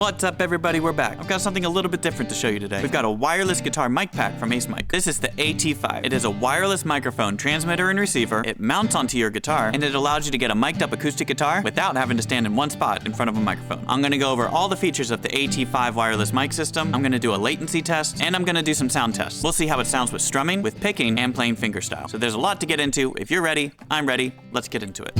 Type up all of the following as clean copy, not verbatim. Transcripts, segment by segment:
What's up everybody, we're back. I've got something a little bit different to show you today. We've got a wireless guitar mic pack from Acemic. This is the AT-5. It is a wireless microphone, transmitter, and receiver. It mounts onto your guitar, and it allows you to get a mic'd up acoustic guitar without having to stand in one spot in front of a microphone. I'm gonna go over all the features of the AT-5 wireless mic system. I'm gonna do a latency test, and I'm gonna do some sound tests. We'll see how it sounds with strumming, with picking, and playing fingerstyle. So there's a lot to get into. If you're ready, I'm ready. Let's get into it.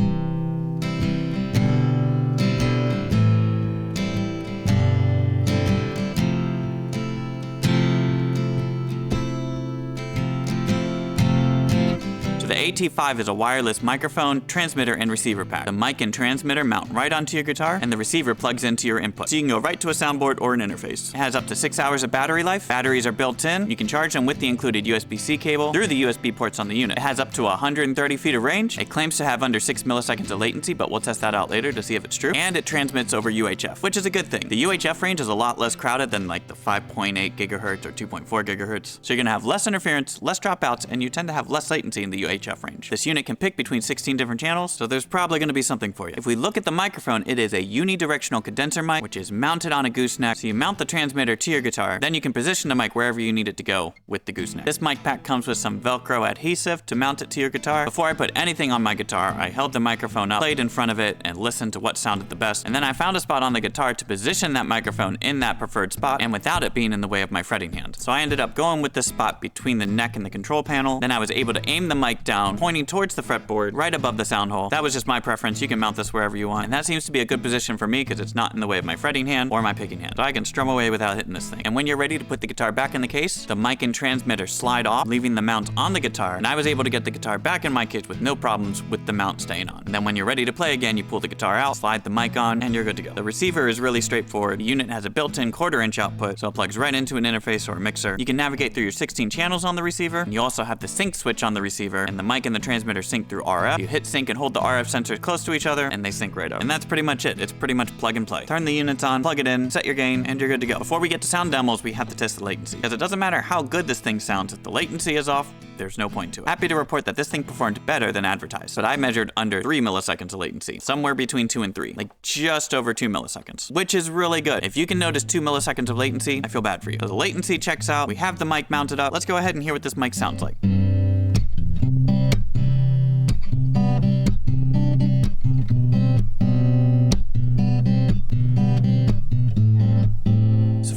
The AT-5 is a wireless microphone, transmitter, and receiver pack. The mic and transmitter mount right onto your guitar, and the receiver plugs into your input. So you can go right to a soundboard or an interface. It has up to 6 hours of battery life. Batteries are built in. You can charge them with the included USB-C cable through the USB ports on the unit. It has up to 130 feet of range. It claims to have under 6 milliseconds of latency, but we'll test that out later to see if it's true. And it transmits over UHF, which is a good thing. The UHF range is a lot less crowded than like the 5.8 gigahertz or 2.4 gigahertz. So you're gonna have less interference, less dropouts, and you tend to have less latency in the UHF range. This unit can pick between 16 different channels, so there's probably going to be something for you. If we look at the microphone, it is a unidirectional condenser mic, which is mounted on a gooseneck. So you mount the transmitter to your guitar, then you can position the mic wherever you need it to go with the gooseneck. This mic pack comes with some Velcro adhesive to mount it to your guitar. Before I put anything on my guitar, I held the microphone up, played in front of it, and listened to what sounded the best. And then I found a spot on the guitar to position that microphone in that preferred spot, and without it being in the way of my fretting hand. So I ended up going with this spot between the neck and the control panel. Then I was able to aim the mic down, pointing towards the fretboard, right above the sound hole. That was just my preference. You can mount this wherever you want. And that seems to be a good position for me because it's not in the way of my fretting hand or my picking hand. So I can strum away without hitting this thing. And when you're ready to put the guitar back in the case, the mic and transmitter slide off, leaving the mount on the guitar. And I was able to get the guitar back in my case with no problems with the mount staying on. And then when you're ready to play again, you pull the guitar out, slide the mic on, and you're good to go. The receiver is really straightforward. The unit has a built-in 1/4-inch output, so it plugs right into an interface or a mixer. You can navigate through your 16 channels on the receiver. And you also have the sync switch on the receiver, and the mic and the transmitter sync through RF. You hit sync and hold the RF sensors close to each other, and they sync right up. And that's pretty much it. It's pretty much plug and play. Turn the units on, plug it in, set your gain, and you're good to go. Before we get to sound demos, we have to test the latency. Because it doesn't matter how good this thing sounds, if the latency is off, there's no point to it. Happy to report that this thing performed better than advertised, but I measured under 3 milliseconds of latency. Somewhere between 2 and 3. Like just over 2 milliseconds, which is really good. If you can notice 2 milliseconds of latency, I feel bad for you. So the latency checks out. We have the mic mounted up. Let's go ahead and hear what this mic sounds like.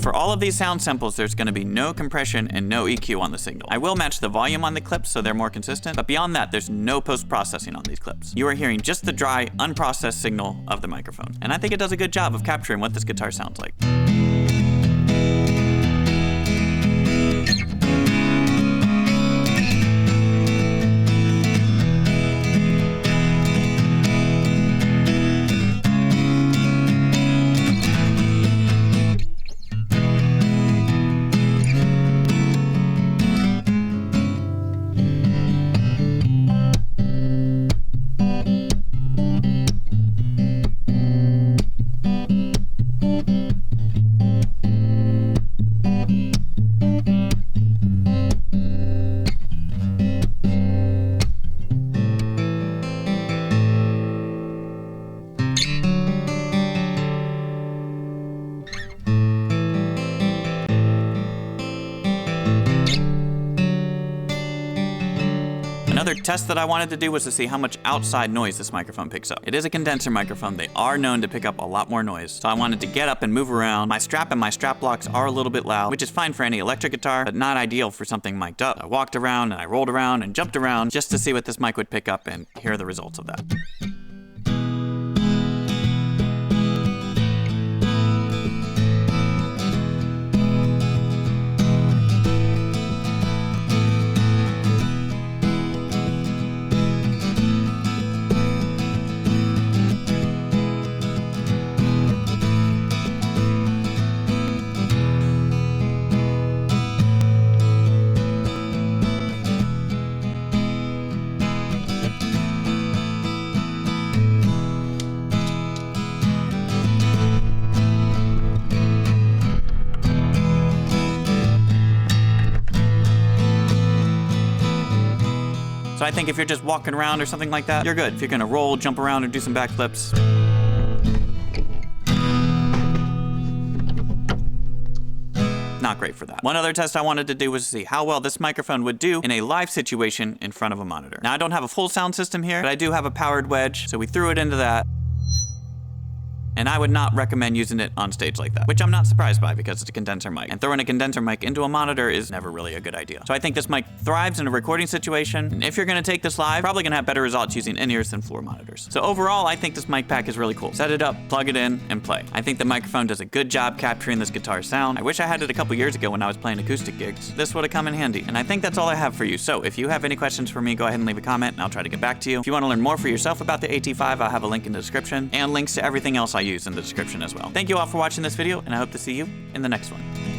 For all of these sound samples, there's going to be no compression and no EQ on the signal. I will match the volume on the clips so they're more consistent, but beyond that, there's no post-processing on these clips. You are hearing just the dry, unprocessed signal of the microphone. And I think it does a good job of capturing what this guitar sounds like. Another test that I wanted to do was to see how much outside noise this microphone picks up. It is a condenser microphone. They are known to pick up a lot more noise. So I wanted to get up and move around. My strap and my strap locks are a little bit loud, which is fine for any electric guitar, but not ideal for something mic'd up. I walked around and I rolled around and jumped around just to see what this mic would pick up, and here are the results of that. So I think if you're just walking around or something like that, you're good. If you're gonna roll, jump around, or do some backflips. not great for that. One other test I wanted to do was to see how well this microphone would do in a live situation in front of a monitor. Now, I don't have a full sound system here, but I do have a powered wedge, so we threw it into that. And I would not recommend using it on stage like that, which I'm not surprised by because it's a condenser mic. And throwing a condenser mic into a monitor is never really a good idea. So I think this mic thrives in a recording situation. And if you're gonna take this live, probably gonna have better results using in-ears than floor monitors. So overall, I think this mic pack is really cool. Set it up, plug it in, and play. I think the microphone does a good job capturing this guitar sound. I wish I had it a couple years ago when I was playing acoustic gigs. This would have come in handy. And I think that's all I have for you. So if you have any questions for me, go ahead and leave a comment and I'll try to get back to you. If you wanna learn more for yourself about the AT-5, I'll have a link in the description and links to everything else I use in the description as well. Thank you all for watching this video, and I hope to see you in the next one.